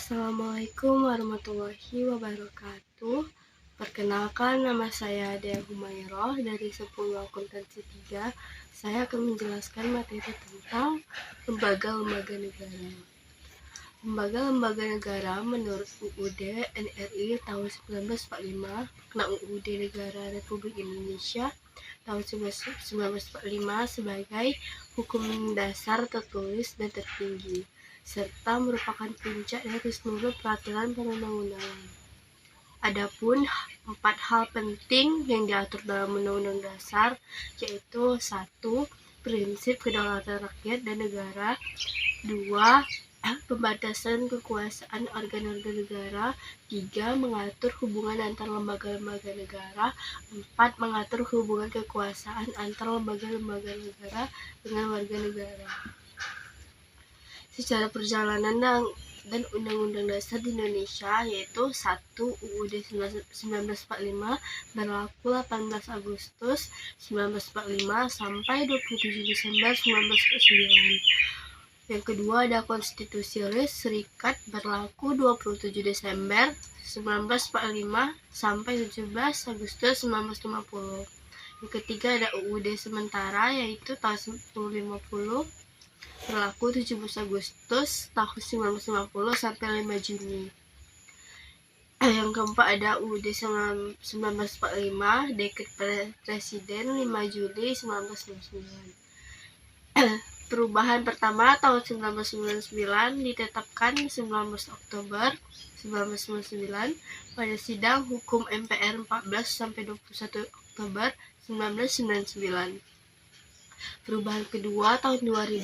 Assalamualaikum warahmatullahi wabarakatuh. Perkenalkan, nama saya Dea Humayroh dari 10 Akuntansi 3. Saya akan menjelaskan materi tentang lembaga-lembaga negara. Lembaga-lembaga negara menurut UUD NRI tahun 1945, karena UUD Negara Republik Indonesia tahun 1945 sebagai hukum dasar tertulis dan tertinggi, serta merupakan puncak dari seluruh peraturan perundang-undangan. Adapun 4 hal penting yang diatur dalam Undang-Undang Dasar, yaitu 1. Prinsip kedaulatan rakyat dan negara. 2. Pembatasan kekuasaan organ-organ negara. 3. Mengatur hubungan antar lembaga-lembaga negara. 4. Mengatur hubungan kekuasaan antar lembaga-lembaga negara dengan warga negara. Secara perjalanan dan Undang-Undang Dasar di Indonesia, yaitu 1. UUD 1945 berlaku 18 Agustus 1945 sampai 27 Desember 1949. Yang kedua ada Konstitusi Serikat berlaku 27 Desember 1945 sampai 17 Agustus 1950. Yang ketiga ada UUD sementara, yaitu tahun 1950 berlaku 17 Agustus tahun 1950 sampai 5 Juni. Yang keempat ada UUD 1945, Dekret Presiden 5 Juli 1999. Perubahan pertama tahun 1999 ditetapkan 19 Oktober 1999 pada sidang hukum MPR 14 sampai 21 Oktober 1999. Perubahan kedua tahun 2000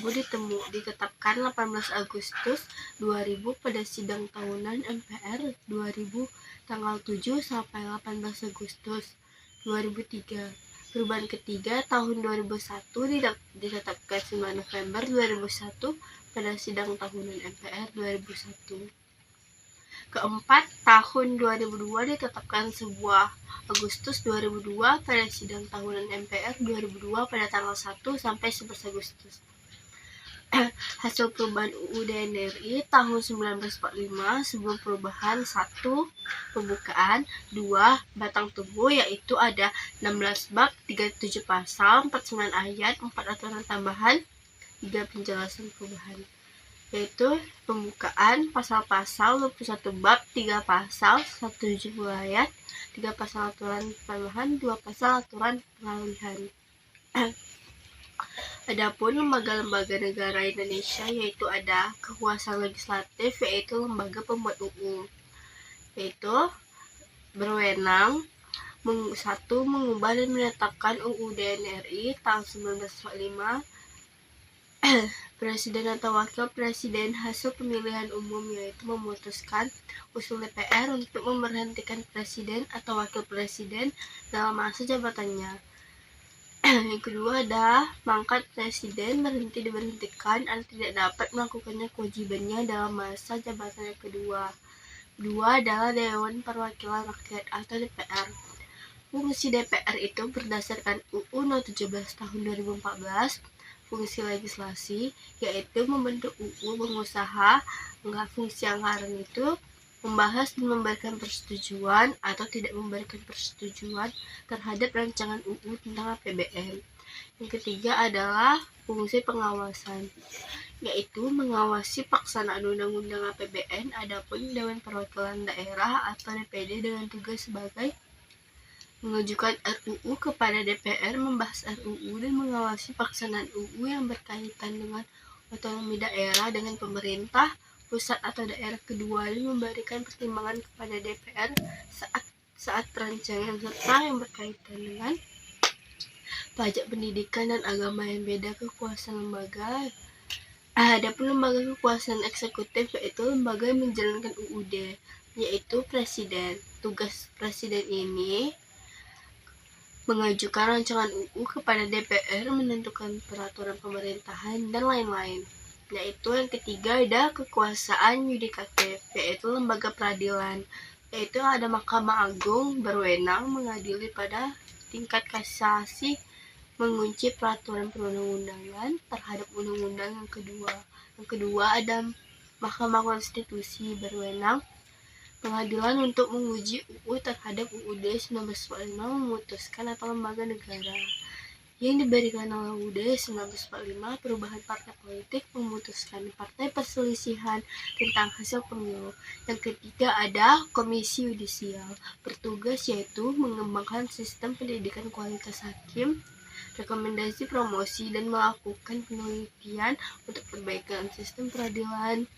ditetapkan 18 Agustus 2000 pada sidang tahunan MPR 2000 tanggal 7 sampai 18 Agustus 2003. Perubahan ketiga tahun 2001 ditetapkan 9 November 2001 pada sidang tahunan MPR 2001. Keempat, tahun 2002 ditetapkan 11 Agustus 2002 pada sidang tahunan MPR 2002 pada tanggal 1 sampai 11 Agustus. Hasil perubahan UUD NRI tahun 1945 sebelum perubahan: 1. Pembukaan. 2. Batang tubuh, yaitu ada 16 bab, 37 pasal, 49 ayat, 4 aturan tambahan, 3 penjelasan perubahan. Yaitu pembukaan, pasal-pasal 21 bab, 3 pasal, 170 ayat, 3 pasal aturan tambahan, 2 pasal aturan peralihan. Adapun lembaga-lembaga negara Indonesia, yaitu ada kekuasaan legislatif, yaitu lembaga pembuat UU, yaitu berwenang 1. Mengubah dan menetapkan UUD NRI tahun 1945. Presiden atau wakil presiden hasil pemilihan umum, yaitu memutuskan usul DPR untuk memberhentikan presiden atau wakil presiden dalam masa jabatannya. Yang kedua ada mangkat presiden diberhentikan atau tidak dapat melakukannya kewajibannya dalam masa jabatan yang kedua. 2 adalah Dewan Perwakilan Rakyat atau DPR. Fungsi DPR itu berdasarkan UU No 17 tahun 2014, fungsi legislasi, yaitu membentuk UU, pengusaha. Fungsi anggaran itu membahas dan memberikan persetujuan atau tidak memberikan persetujuan terhadap rancangan UU tentang APBN. Yang ketiga adalah fungsi pengawasan, yaitu mengawasi pelaksanaan undang-undang APBN. Adapun Dewan Perwakilan Daerah atau DPD dengan tugas sebagai mengajukan RUU kepada DPR, membahas RUU dan mengawasi pelaksanaan UU yang berkaitan dengan otonomi daerah dengan pemerintah pusat atau daerah. Kedua, memberikan pertimbangan kepada DPR saat perancangan serta yang berkaitan dengan pajak, pendidikan, dan agama yang beda kekuasaan lembaga. Adapun lembaga kekuasaan eksekutif, yaitu lembaga yang menjalankan UUD, yaitu presiden. Tugas presiden ini mengajukan rancangan UU kepada DPR, menentukan peraturan pemerintahan, dan lain-lain. Yaitu yang ketiga ada kekuasaan yudikatif, yaitu lembaga peradilan, yaitu ada Mahkamah Agung berwenang mengadili pada tingkat kasasi, mengunci peraturan perundang-undangan terhadap undang-undang. Yang kedua ada Mahkamah Konstitusi berwenang pengadilan untuk menguji UU terhadap UUD 1945 memutuskan atau lembaga negara yang diberikan oleh UUD 1945 perubahan partai politik memutuskan partai perselisihan tentang hasil pemilu. Yang ketiga ada Komisi Yudisial bertugas yaitu mengembangkan sistem pendidikan kualitas hakim, rekomendasi promosi dan melakukan penelitian untuk perbaikan sistem peradilan,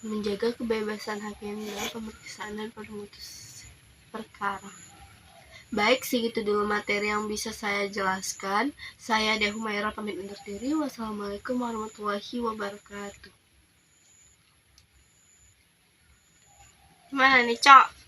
menjaga kebebasan hakim dalam pemeriksaan dan pemutus perkara. Baik, segitu dulu materi yang bisa saya jelaskan. Saya Dea Humaira pamit undur diri. Wassalamualaikum warahmatullahi wabarakatuh. Gimana nih, Cok?